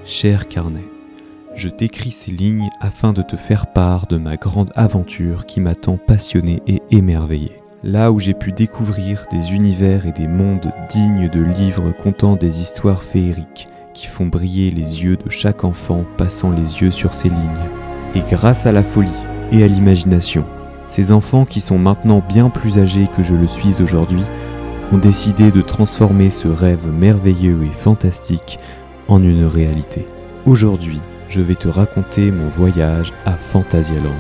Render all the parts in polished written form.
Cher carnet, je t'écris ces lignes afin de te faire part de ma grande aventure qui m'a tant passionné et émerveillé. Là où j'ai pu découvrir des univers et des mondes dignes de livres contant des histoires féeriques qui font briller les yeux de chaque enfant passant les yeux sur ces lignes. Et grâce à la folie et à l'imagination, ces enfants qui sont maintenant bien plus âgés que je le suis aujourd'hui ont décidé de transformer ce rêve merveilleux et fantastique en une réalité. Aujourd'hui, je vais te raconter mon voyage à Phantasialand.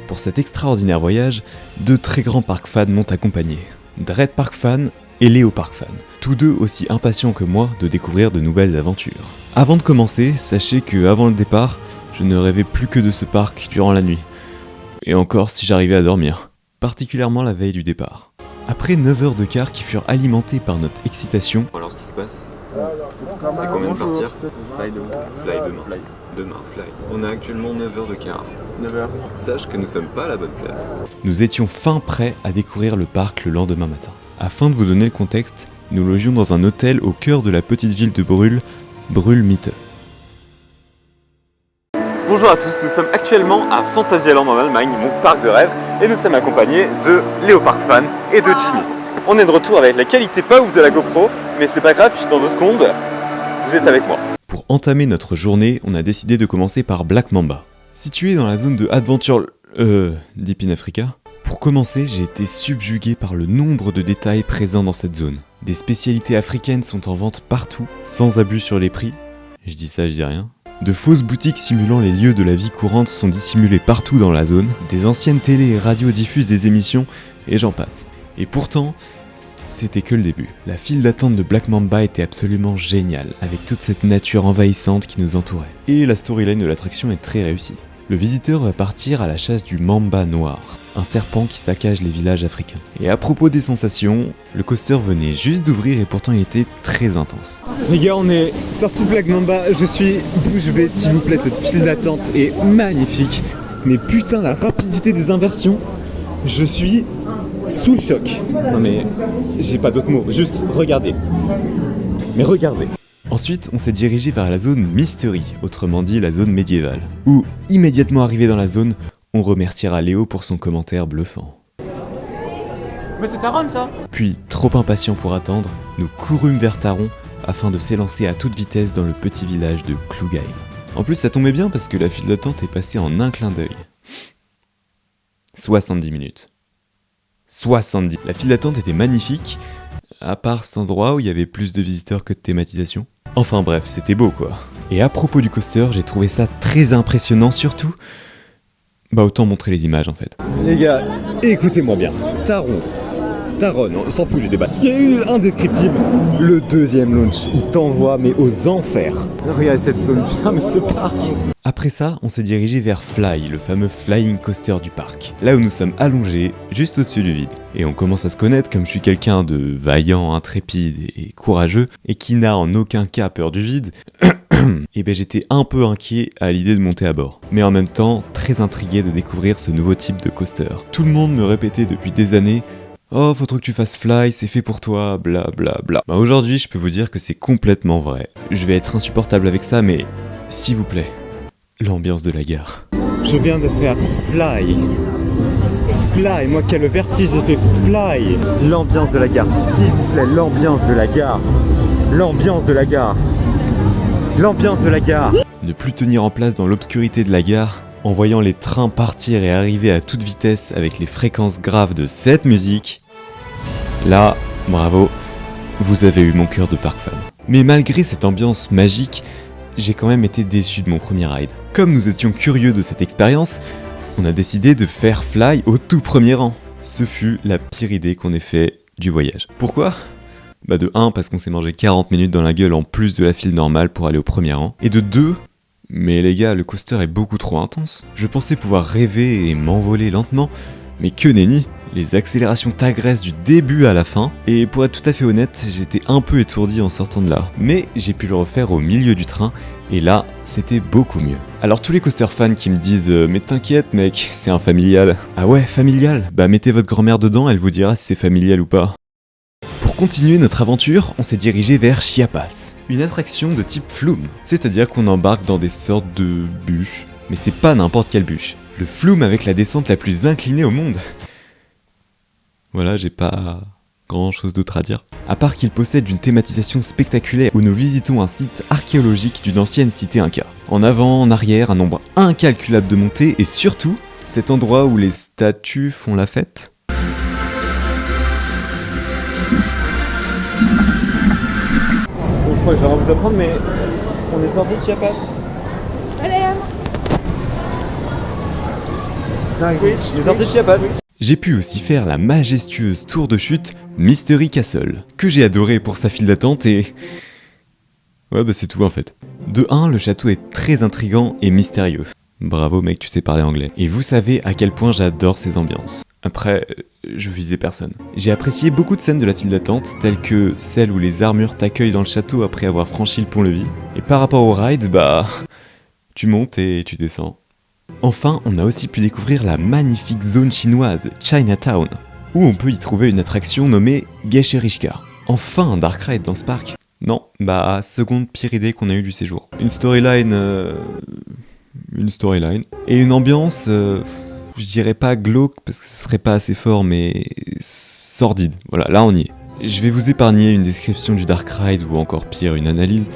Pour cet extraordinaire voyage, deux très grands park fans m'ont accompagné. Dread Park Fan et Léo Park Fan, tous deux aussi impatients que moi de découvrir de nouvelles aventures. Avant de commencer, sachez que avant le départ, je ne rêvais plus que de ce parc durant la nuit. Et encore si j'arrivais à dormir, particulièrement la veille du départ. Après 9 heures de car qui furent alimentées par notre excitation... Alors ce qui se passe, c'est qu'on vient de partir. Fly demain. Demain, fly. On a actuellement 9 heures de car. 9 heures. Sache que nous sommes pas à la bonne place. Nous étions fin prêts à découvrir le parc le lendemain matin. Afin de vous donner le contexte, nous logions dans un hôtel au cœur de la petite ville de Brühl-Mitte. Bonjour à tous, nous sommes actuellement à Phantasialand en Allemagne, mon parc de rêve, et nous sommes accompagnés de Léo Park Fan et de Jimmy. On est de retour avec la qualité pas ouf de la GoPro, mais c'est pas grave, puisque dans 2 secondes, vous êtes avec moi. Pour entamer notre journée, on a décidé de commencer par Black Mamba. Situé dans la zone de Adventure... Deep in Africa. Pour commencer, j'ai été subjugué par le nombre de détails présents dans cette zone. Des spécialités africaines sont en vente partout, sans abus sur les prix. Je dis ça, je dis rien. De fausses boutiques simulant les lieux de la vie courante sont dissimulées partout dans la zone. Des anciennes télé et radios diffusent des émissions, et j'en passe. Et pourtant, c'était que le début. La file d'attente de Black Mamba était absolument géniale, avec toute cette nature envahissante qui nous entourait. Et la storyline de l'attraction est très réussie. Le visiteur va partir à la chasse du mamba noir, un serpent qui saccage les villages africains. Et à propos des sensations, le coaster venait juste d'ouvrir et pourtant il était très intense. Les gars, on est sorti de Black Mamba, je suis bouche bée, s'il vous plaît, cette file d'attente est magnifique. Mais putain, la rapidité des inversions, je suis sous le choc. Non mais, j'ai pas d'autres mots, juste regardez. Mais regardez. Ensuite, on s'est dirigé vers la zone Mystery, autrement dit la zone médiévale, où, immédiatement arrivé dans la zone, on remerciera Léo pour son commentaire bluffant. Mais c'est Taron ça! Puis, trop impatient pour attendre, nous courûmes vers Taron afin de s'élancer à toute vitesse dans le petit village de Klugheim. En plus, ça tombait bien parce que la file d'attente est passée en un clin d'œil. 70 minutes. 70. La file d'attente était magnifique, à part cet endroit où il y avait plus de visiteurs que de thématisation. Enfin bref, c'était beau quoi. Et à propos du coaster, j'ai trouvé ça très impressionnant surtout... Bah autant montrer les images en fait. Les gars, écoutez-moi bien. Taron, on s'en fout du débat. Il y a eu indescriptible. Le deuxième launch, il t'envoie mais aux enfers. Regarde cette zone, putain mais ce parc. Après ça, on s'est dirigé vers Fly, le fameux flying coaster du parc. Là où nous sommes allongés, juste au-dessus du vide. Et on commence à se connaître comme je suis quelqu'un de vaillant, intrépide et courageux, et qui n'a en aucun cas peur du vide. Et ben j'étais un peu inquiet à l'idée de monter à bord. Mais en même temps, très intrigué de découvrir ce nouveau type de coaster. Tout le monde me répétait depuis des années « Oh, faudrait que tu fasses Fly, c'est fait pour toi, bla bla bla ». Bah aujourd'hui, je peux vous dire que c'est complètement vrai. Je vais être insupportable avec ça, mais s'il vous plaît, l'ambiance de la gare. Je viens de faire Fly. Fly, moi qui ai le vertige, j'ai fait Fly. L'ambiance de la gare, s'il vous plaît, l'ambiance de la gare. L'ambiance de la gare. L'ambiance de la gare. Ne plus tenir en place dans l'obscurité de la gare, en voyant les trains partir et arriver à toute vitesse avec les fréquences graves de cette musique, là, bravo, vous avez eu mon cœur de park fan. Mais malgré cette ambiance magique, j'ai quand même été déçu de mon premier ride. Comme nous étions curieux de cette expérience, on a décidé de faire Fly au tout premier rang. Ce fut la pire idée qu'on ait fait du voyage. Pourquoi ? Bah de 1 parce qu'on s'est mangé 40 minutes dans la gueule en plus de la file normale pour aller au premier rang. Et de 2, mais les gars, le coaster est beaucoup trop intense. Je pensais pouvoir rêver et m'envoler lentement, mais que nenni. Les accélérations t'agressent du début à la fin, et pour être tout à fait honnête, j'étais un peu étourdi en sortant de là. Mais j'ai pu le refaire au milieu du train, et là, c'était beaucoup mieux. Alors tous les coaster fans qui me disent mais t'inquiète mec, c'est un familial. Ah ouais, familial? Bah mettez votre grand-mère dedans, elle vous dira si c'est familial ou pas. Pour continuer notre aventure, on s'est dirigé vers Chiapas, une attraction de type flume, c'est-à-dire qu'on embarque dans des sortes de bûches, mais c'est pas n'importe quelle bûche. Le flume avec la descente la plus inclinée au monde. Voilà, j'ai pas grand chose d'autre à dire. À part qu'il possède une thématisation spectaculaire où nous visitons un site archéologique d'une ancienne cité inca. En avant, en arrière, un nombre incalculable de montées et surtout, cet endroit où les statues font la fête. Bon, je crois que j'ai rien à vous apprendre, mais on est sorti de Chiapas. Allez, Dingue, on est sorti de Chiapas. J'ai pu aussi faire la majestueuse tour de chute Mystery Castle, que j'ai adoré pour sa file d'attente et... Ouais bah c'est tout en fait. De 1, le château est très intriguant et mystérieux. Bravo mec, tu sais parler anglais. Et vous savez à quel point j'adore ces ambiances. Après, je visais personne. J'ai apprécié beaucoup de scènes de la file d'attente, telles que celle où les armures t'accueillent dans le château après avoir franchi le pont-levis. Et par rapport au ride, bah... tu montes et tu descends. Enfin, on a aussi pu découvrir la magnifique zone chinoise, Chinatown, où on peut y trouver une attraction nommée Geisherishka. Enfin un dark ride dans ce parc. Non, bah seconde pire idée qu'on a eue du séjour. Une storyline... Et une ambiance... je dirais pas glauque parce que ce serait pas assez fort, mais... sordide. Voilà, là on y est. Je vais vous épargner une description du dark ride ou encore pire une analyse,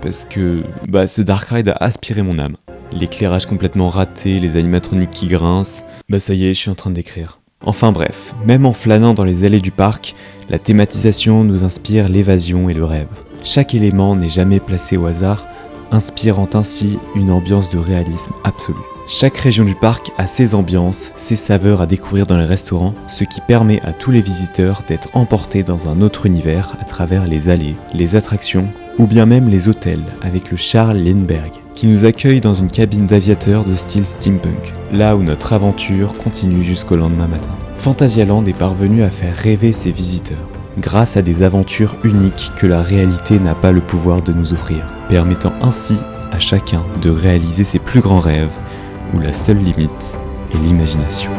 parce que bah ce dark ride a aspiré mon âme. L'éclairage complètement raté, les animatroniques qui grincent, bah ça y est, je suis en train d'écrire. Enfin bref, même en flânant dans les allées du parc, la thématisation nous inspire l'évasion et le rêve. Chaque élément n'est jamais placé au hasard, inspirant ainsi une ambiance de réalisme absolu. Chaque région du parc a ses ambiances, ses saveurs à découvrir dans les restaurants, ce qui permet à tous les visiteurs d'être emportés dans un autre univers à travers les allées, les attractions ou bien même les hôtels avec le Charles Lindbergh, qui nous accueille dans une cabine d'aviateur de style steampunk, là où notre aventure continue jusqu'au lendemain matin. Fantasyland est parvenu à faire rêver ses visiteurs, grâce à des aventures uniques que la réalité n'a pas le pouvoir de nous offrir, permettant ainsi à chacun de réaliser ses plus grands rêves, où la seule limite est l'imagination.